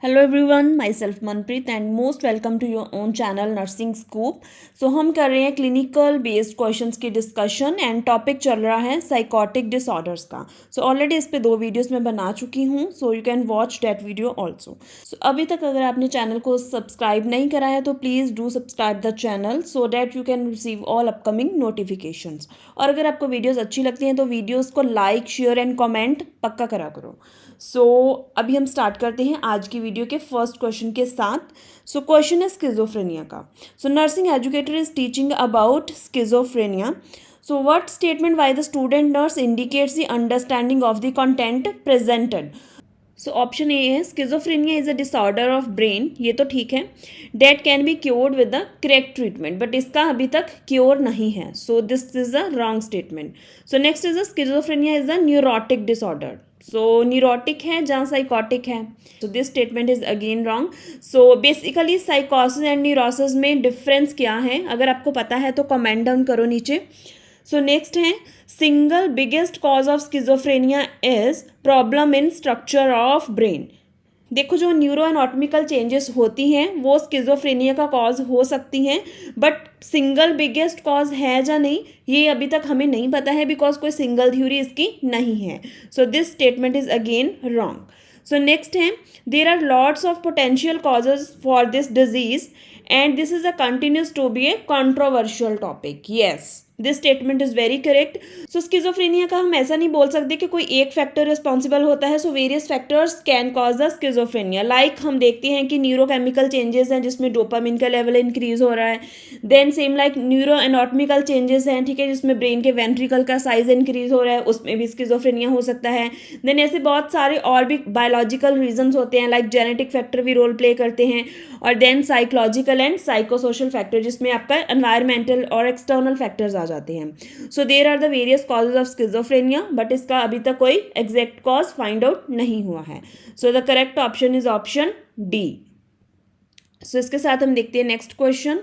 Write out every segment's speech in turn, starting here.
Hello everyone, my self Manpreet and most welcome to your own channel nursing scoop. So हम कर रहे हैं clinical based questions की discussion and topic चल रहा है साइकोटिक डिसऑर्डर्स का। सो ऑलरेडी इस पे 2 वीडियोस मैं बना चुकी हूँ, so you can watch that video also. So अभी तक अगर आपने चैनल को सब्सक्राइब नहीं करा है तो please do subscribe the channel so that you can receive all upcoming notifications. और अगर आपको वीडियोज़ अच्छी लगती हैं तो वीडियोज़ को लाइक शेयर एंड कॉमेंट पक्का करा करो। सो अभी हम स्टार्ट करते हैं आज की वीडियो के फर्स्ट क्वेश्चन के साथ। सो क्वेश्चन है स्किज़ोफ्रेनिया का। So nursing educator is teaching about schizophrenia. So what statement by the student nurse indicates the understanding of the content presented. So option A है schizophrenia is a disorder of brain, ये तो ठीक है, that can be cured with the correct treatment, but इसका अभी तक cure नहीं है, so this is a wrong statement. So next is a schizophrenia is a neurotic disorder. So neurotic है जहाँ साइकोटिक है, so this statement is again wrong. So basically साइकोसिस and neurosis में डिफरेंस क्या है, अगर आपको पता है तो कमेंट डाउन करो नीचे। सो नेक्स्ट है single biggest cause of schizophrenia is problem in structure of brain. देखो जो न्यूरो एनाटॉमिकल चेंजेस होती हैं वो स्किज़ोफ्रेनिया का कॉज हो सकती हैं, बट सिंगल बिगेस्ट कॉज है या नहीं ये अभी तक हमें नहीं पता है, बिकॉज कोई सिंगल थ्योरी इसकी नहीं है। So this statement is again wrong. So next है there are lots of potential causes for this disease and this is a continuous to be a controversial topic. Yes, this statement is very correct. So schizophrenia का हम ऐसा नहीं बोल सकते कि कोई एक फैक्टर रिस्पॉन्सिबल होता है। So various factors can cause the schizophrenia, like हम देखते हैं कि न्यूरोकेमिकल चेंजेस हैं जिसमें डोपामिन का लेवल इंक्रीज हो रहा है, then same like neuroanatomical changes हैं, ठीक है, जिसमें ब्रेन के वेंट्रिकल का साइज इंक्रीज हो रहा है, उसमें भी स्किज़ोफ्रेनिया हो सकता है। देन ऐसे बहुत सारे और भी बायोलॉजिकल रीजंस होते हैं, लाइक जेनेटिक फैक्टर भी रोल प्ले करते हैं, और then psychological and psychosocial factor जिसमें आपका एनवायरमेंटल और एक्सटर्नल फैक्टर्स आ जाते हैं। So there are the various causes of schizophrenia, but इसका अभी तक कोई एग्जैक्ट कॉज फाइंड आउट नहीं हुआ है। So the correct option is option D. So इसके साथ हम देखते हैं next question.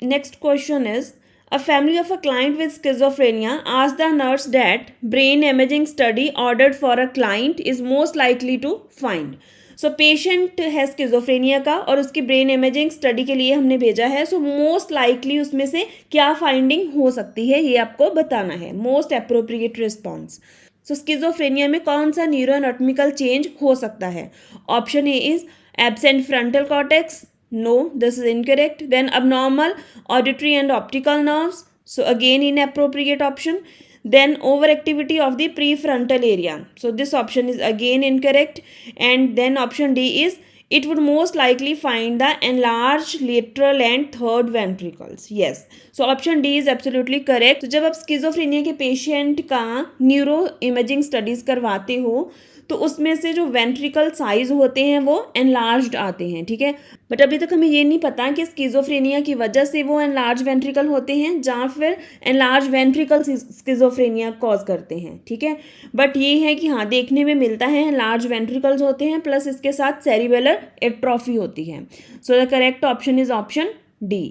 Next question is a family of a client with schizophrenia asked the nurse that brain imaging study ordered for a client is most likely to find. So patient है schizophrenia का और उसकी brain imaging study के लिए हमने भेजा है। So most likely उसमें से क्या फाइंडिंग हो सकती है ये आपको बताना है, मोस्ट अप्रोप्रिएट रिस्पॉन्स। सो स्किज़ोफ्रेनिया में कौन सा न्यूरो एनाटॉमिकल चेंज हो सकता है? Option A is absent frontal cortex, no, this is incorrect. Then abnormal auditory and optical nerves, so again inappropriate option. Then overactivity of the prefrontal area, so this option is again incorrect. And then option D is it would most likely find the enlarged lateral and third ventricles. Yes, so option D is absolutely correct. तो जब आप schizophrenia के patient का neuro imaging studies करवाते हो तो उसमें से जो वेंट्रिकल साइज होते हैं वो एनलार्ज्ड आते हैं, ठीक है, बट अभी तक हमें ये नहीं पता कि स्किज़ोफ्रेनिया की वजह से वो एनलार्ज वेंट्रिकल होते हैं या फिर एनलार्ज वेंट्रिकल स्किज़ोफ्रेनिया कॉज करते हैं, ठीक है। बट ये है कि हाँ देखने में मिलता है एनलार्ज वेंट्रिकल्स होते हैं प्लस इसके साथ सेरिबेलर एट्रोफी होती है। So the correct option is option D.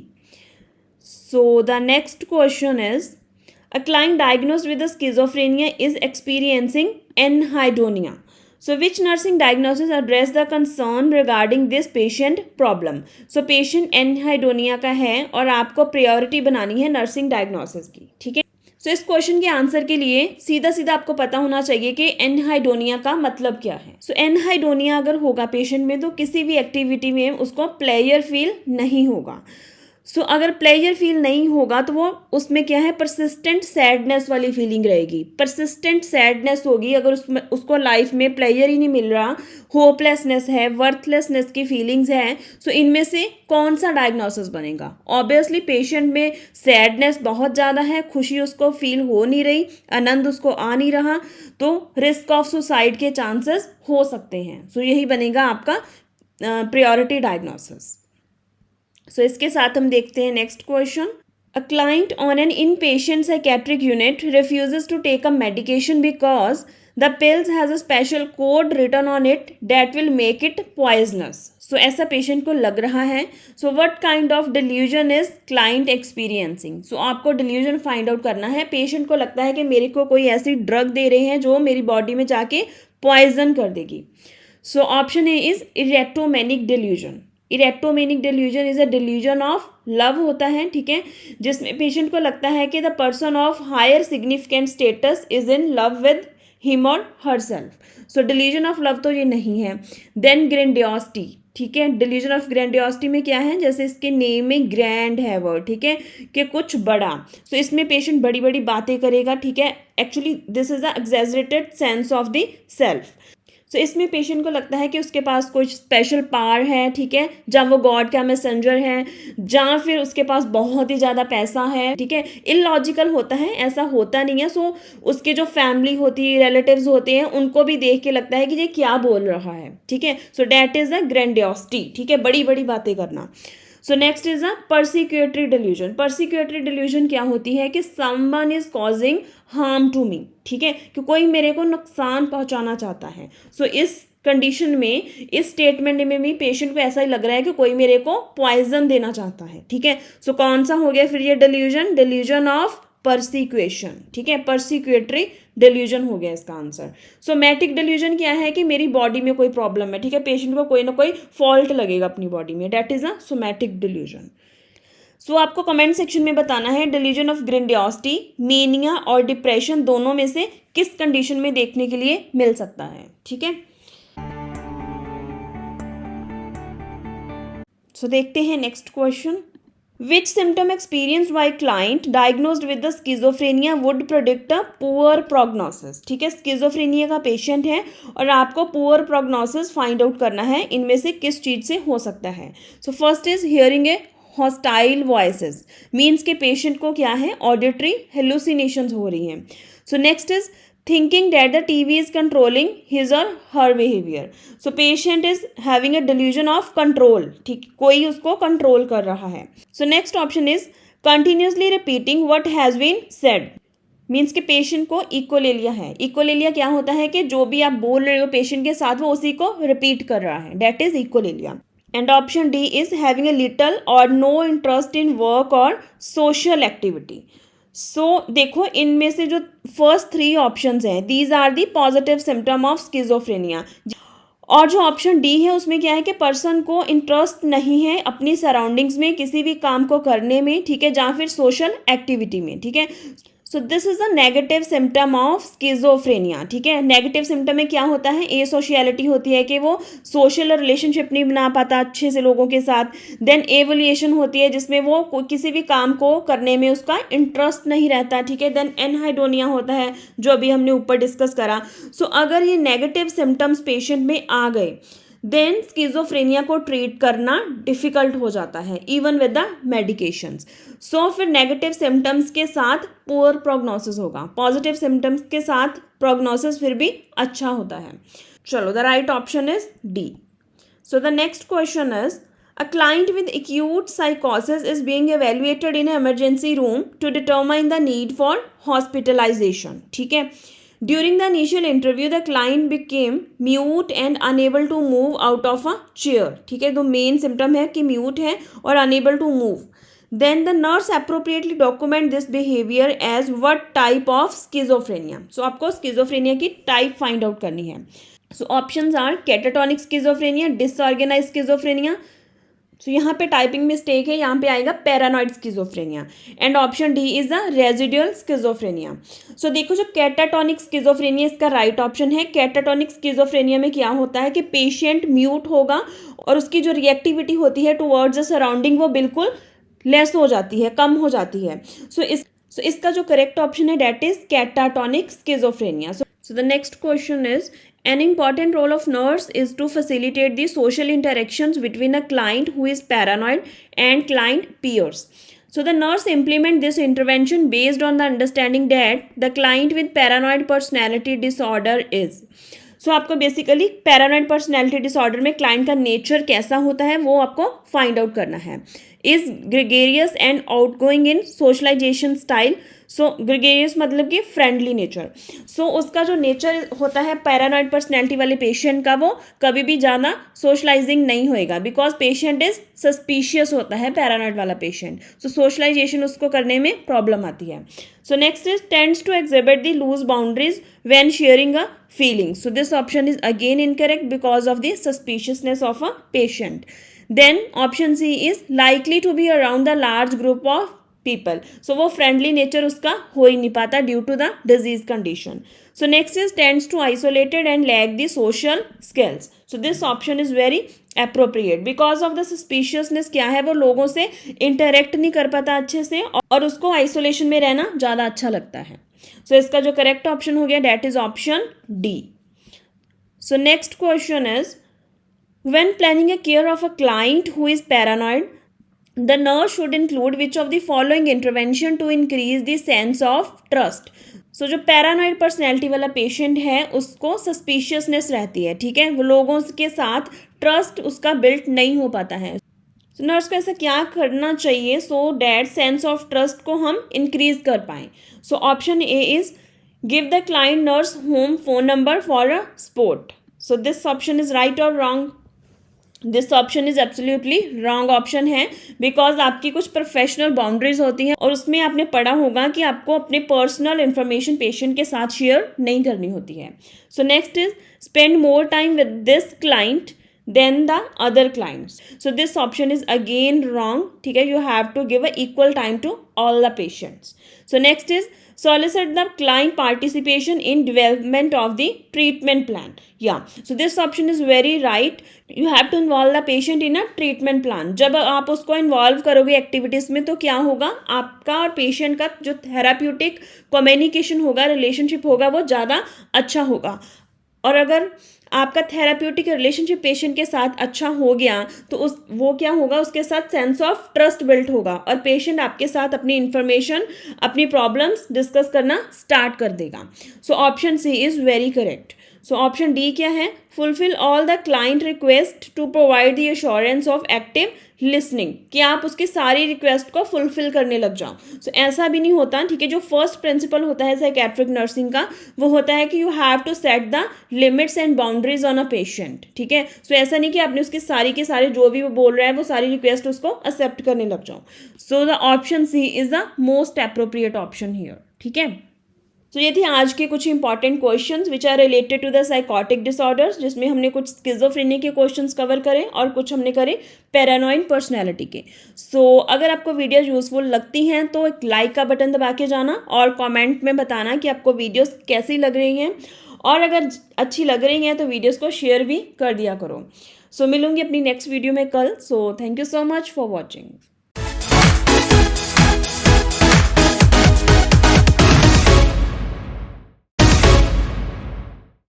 So the next question is a client diagnosed with the schizophrenia is experiencing anhedonia. So which nursing diagnosis address the concern regarding this patient problem? So patient anhedonia का है और आपको priority बनानी है nursing diagnosis की, ठीक है। सो इस क्वेश्चन के आंसर के लिए सीधा सीधा आपको पता होना चाहिए कि एनहाइडोनिया का मतलब क्या है। सो एनहाइडोनिया अगर होगा पेशेंट में तो किसी भी एक्टिविटी में उसको प्लेजर फील नहीं होगा। सो अगर प्लेजर फील नहीं होगा तो वो उसमें क्या है, परसिस्टेंट सैडनेस वाली फीलिंग रहेगी, परसिस्टेंट सैडनेस होगी अगर उसको लाइफ में प्लेजर ही नहीं मिल रहा, होपलेसनेस है, वर्थलेसनेस की फीलिंग्स हैं। सो इनमें से कौन सा डायग्नोसिस बनेगा? ऑब्वियसली पेशेंट में सैडनेस बहुत ज़्यादा है, खुशी उसको फील हो नहीं रही, आनंद उसको आ नहीं रहा, तो रिस्क ऑफ सुसाइड के चांसेस हो सकते हैं। सो यही बनेगा आपका प्रायोरिटी डायग्नोसिस। सो इसके साथ हम देखते हैं next question. A client on an in patient psychiatric unit refuses to take a medication because the pills has a special code written on it that will make it poisonous. So ऐसा patient को लग रहा है। So what kind of delusion is client experiencing? So आपको delusion find out करना है। Patient को लगता है कि मेरे को कोई ऐसी ड्रग दे रहे हैं जो मेरी बॉडी में जाके पॉइजन कर देगी। So option A is erotomanic delusion. Erotomanic delusion is a delusion of love होता है, ठीक है, जिसमें पेशेंट को लगता है कि the person of higher significant status is in love with him और herself. So delusion of love तो ये नहीं है। देन ग्रैंडियोसिटी, ठीक है, डिल्यूजन ऑफ ग्रैंडियोसिटी में क्या है, जैसे इसके नेम में ग्रैंड है वर्ड, ठीक है, कि कुछ बड़ा। सो इसमें पेशेंट बड़ी बड़ी बातें करेगा, ठीक है, actually this is the exaggerated sense of the self. So इसमें पेशेंट को लगता है कि उसके पास कुछ स्पेशल पावर है, ठीक है, जहाँ वो गॉड का मैसेंजर है, जहाँ फिर उसके पास बहुत ही ज़्यादा पैसा है, ठीक है। इलॉजिकल होता है, ऐसा होता नहीं है। सो उसके जो फैमिली होती है, रिलेटिव्स होते हैं, उनको भी देख के लगता है कि ये क्या बोल रहा है, ठीक है। So that is the grandiosity, ठीक है, बड़ी बड़ी बातें करना। So next is a persecutory delusion. Persecutory delusion क्या होती है कि someone is causing harm to me, ठीक है, कि कोई मेरे को नुकसान पहुंचाना चाहता है। सो इस कंडीशन में, इस स्टेटमेंट में भी पेशेंट को ऐसा ही लग रहा है कि कोई मेरे को पॉइजन देना चाहता है, ठीक है। सो कौन सा हो गया फिर ये डिल्यूजन? डिल्यूजन ऑफ परसिक्यूशन, ठीक है, परसिक्यूटरी डिल्यूजन हो गया इसका आंसर। सोमैटिक डिल्यूजन क्या है कि मेरी बॉडी में कोई प्रॉब्लम है, ठीक है, पेशेंट को कोई ना कोई फॉल्ट लगेगा अपनी बॉडी में, that is a somatic delusion. So आपको कमेंट सेक्शन में बताना है डिल्यूजन ऑफ ग्रैंडियोसिटी, मेनिया और डिप्रेशन दोनों में से किस कंडीशन में देखने के लिए मिल सकता है, ठीक है। सो देखते हैं next question. Which symptom experienced by client diagnosed with the schizophrenia would predict a poor prognosis? ठीक है, स्किजोफ्रेनिया का पेशेंट है और आपको पुअर प्रोग्नोसिस फाइंड आउट करना है, इनमें से किस चीज़ से हो सकता है। So first is hearing A hostile voices, means के पेशेंट को क्या है, ऑडिटरी हेलुसिनेशंस हो रही हैं। सो next is thinking that the TV is controlling his or her behavior. So patient is having a delusion of control, ठीक, कोई उसको कंट्रोल कर रहा है। So next option is continuously repeating what has been said, means के patient को echolalia है। Echolalia क्या होता है कि जो भी आप बोल रहे हो पेशेंट के साथ वो उसी को रिपीट कर रहा है, that is echolalia. And option D is having a little or no interest in work or social activity. So देखो इनमें से जो फर्स्ट थ्री ऑप्शंस हैं, these are the positive symptom of schizophrenia. और जो ऑप्शन डी है उसमें क्या है कि पर्सन को इंटरेस्ट नहीं है अपनी सराउंडिंग्स में किसी भी काम को करने में, ठीक है, या फिर सोशल एक्टिविटी में, ठीक है। So this is a negative symptom of schizophrenia, ठीक है। नेगेटिव सिम्टम में क्या होता है, ए सोशियलिटी होती है कि वो सोशल रिलेशनशिप नहीं बना पाता अच्छे से लोगों के साथ। देन एवोल्यूशन होती है जिसमें वो किसी भी काम को करने में उसका इंटरेस्ट नहीं रहता, ठीक है। देन एनहाइडोनिया होता है जो अभी हमने ऊपर डिस्कस करा। सो अगर ये नेगेटिव सिम्टम्स पेशेंट में आ गए देन स्किजोफ्रेनिया को ट्रीट करना डिफिकल्ट हो जाता है इवन विद द मेडिकेशंस। सो फिर नेगेटिव सिम्टम्स के साथ पुअर प्रोग्नोसिस होगा, पॉजिटिव सिम्टम्स के साथ प्रोग्नोसिस फिर भी अच्छा होता है। चलो the right option is D. So the next question is a client with acute psychosis is being evaluated in an emergency room to determine the need for hospitalization, ठीक है। During the initial interview, the client became mute and unable to move out of a chair, ठीक है, तो main symptom है कि mute है और unable to move. Then the nurse appropriately document this behavior as what type of schizophrenia. So आपको schizophrenia की type find out करनी है. So options are catatonic schizophrenia, disorganized schizophrenia. सो यहाँ पे टाइपिंग मिस्टेक है, यहाँ पे आएगा paranoid schizophrenia. And option D is the residual schizophrenia. So देखो जो कैटाटोनिक स्किजोफ्रेनिया इसका राइट ऑप्शन है। कैटाटोनिक स्किजोफ्रेनिया में क्या होता है कि पेशेंट म्यूट होगा और उसकी जो रिएक्टिविटी होती है टुवर्ड्स द सराउंडिंग वो बिल्कुल लेस हो जाती है, कम हो जाती है। सो इसका जो करेक्ट ऑप्शन है that is catatonic schizophrenia. So the next question is an important role of nurse is to facilitate the social interactions between a client who is paranoid and client peers. So the nurse implement this intervention based on the understanding that the client with paranoid personality disorder is. So आपको basically paranoid personality disorder में client का nature कैसा होता है वो आपको find out करना है। Is gregarious and outgoing in socialization style. So gregarious मतलब कि फ्रेंडली नेचर। सो उसका जो नेचर होता है पैरानॉइड पर्सनैलिटी वाले पेशेंट का, वो कभी भी ज़्यादा सोशलाइजिंग नहीं होएगा, बिकॉज पेशेंट इज सस्पिशियस होता है पैरानॉइड वाला पेशेंट। सो सोशलाइजेशन उसको करने में प्रॉब्लम आती है। So next is tends to exhibit the loose boundaries when sharing a feeling. So this option is again incorrect because of the suspiciousness of a patient. Then option C is likely to be around the large group of people. So वो friendly nature उसका हो ही नहीं पाता due to the disease condition. So next is tends to isolated and lack the social skills. So this option is very appropriate because of the suspiciousness। क्या है, वो लोगों से interact नहीं कर पाता अच्छे से और उसको आइसोलेशन में रहना ज़्यादा अच्छा लगता है। सो इसका जो करेक्ट ऑप्शन हो गया that is option D. So next question is when planning a care of a client who is paranoid the nurse should include which of the following intervention to increase the sense of trust. So जो paranoid personality वाला patient है उसको suspiciousness रहती है, ठीक है, वो लोगों के साथ ट्रस्ट उसका बिल्ट नहीं हो पाता है। तो नर्स को ऐसा क्या करना चाहिए so that sense of trust को हम इंक्रीज कर पाएँ। So option A is give the client nurse home phone number for a support. So this option is right और wrong? This option is absolutely wrong option है, because आपकी कुछ professional boundaries होती हैं और उसमें आपने पढ़ा होगा कि आपको अपने पर्सनल इन्फॉर्मेशन पेशेंट के साथ शेयर नहीं करनी होती है। सो next is spend more time with this client than the other clients. So this option is again wrong, ठीक है, you have to give a equal time to all the patients. So next is solicit the client participation in development of the treatment plan. Yeah, so this option is very right. You have to involve the patient in a treatment plan. जब आप उसको involve करोगे activities में तो क्या होगा, आपका और पेशेंट का जो थेराप्यूटिक कम्युनिकेशन होगा, रिलेशनशिप होगा, वो ज़्यादा अच्छा होगा। और अगर आपका थेराप्यूटिक रिलेशनशिप पेशेंट के साथ अच्छा हो गया तो वो क्या होगा, उसके साथ सेंस ऑफ ट्रस्ट बिल्ट होगा और पेशेंट आपके साथ अपनी इंफॉर्मेशन, अपनी प्रॉब्लम्स डिस्कस करना स्टार्ट कर देगा। So option C is very correct. So option D क्या है, fulfil all the client request to provide the assurance of active listening, कि आप उसकी सारी रिक्वेस्ट को फुलफिल करने लग जाओ। सो ऐसा भी नहीं होता, ठीक है, जो फर्स्ट प्रिंसिपल होता है साइकेट्रिक नर्सिंग का वो होता है कि you have to set the limits and boundaries on a patient, ठीक है। सो ऐसा नहीं कि आपने उसकी सारी के सारे जो भी वो बोल रहा है वो सारी रिक्वेस्ट उसको एक्सेप्ट करने लग जाओ। So the option C is the most appropriate option here, ठीक है। तो ये थी आज के कुछ important questions which are related to the psychotic disorders, जिसमें हमने कुछ स्किज़ोफ्रेनिया के क्वेश्चंस कवर करे और कुछ हमने करे पैरानॉइड पर्सनैलिटी के। सो अगर आपको वीडियोस यूजफुल लगती हैं तो एक लाइक का बटन दबा के जाना और कमेंट में बताना कि आपको वीडियोस कैसी लग रही हैं, और अगर अच्छी लग रही हैं तो वीडियोस को शेयर भी कर दिया करो। सो मिलूंगी अपनी नेक्स्ट वीडियो में कल। So thank you so much for watching.